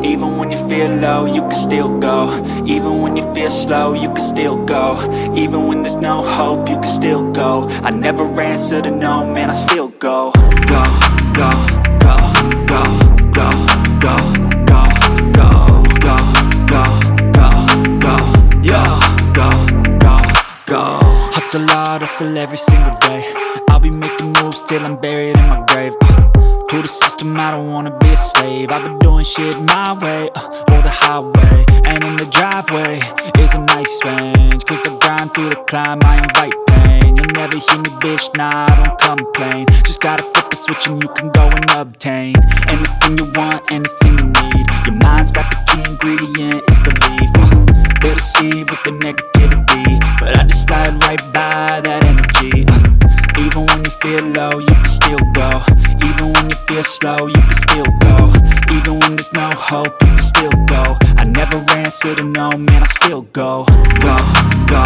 Even when you feel low, you can still go. Even when you feel slow, you can still go. Even when there's no hope, you can still go. I never answer to no, man, I still go. Go, go, go, go, go, go, go, go, go, go, go, go, yo, go, go, go. Hustle hard, hustle every single day. I'll be making moves till I'm buried in my grave. To the system, I don't wanna be a slave. I've been doing shit my way, or the highway. And in the driveway is a nice range, cause I grind through the climb, I invite pain. You'll never hear me, bitch, nah, I don't complain. Just gotta flip the switch and you can go and obtain anything you want, anything you need. Your mind's got the key ingredient, it's belief. They deceive with the negativity, but I just slide right by that energy. Even when you feel low, you can still go. Even when you feel slow, you can still go. Even when there's no hope, you can still go. I never answer to no, man, I still go. Go, go,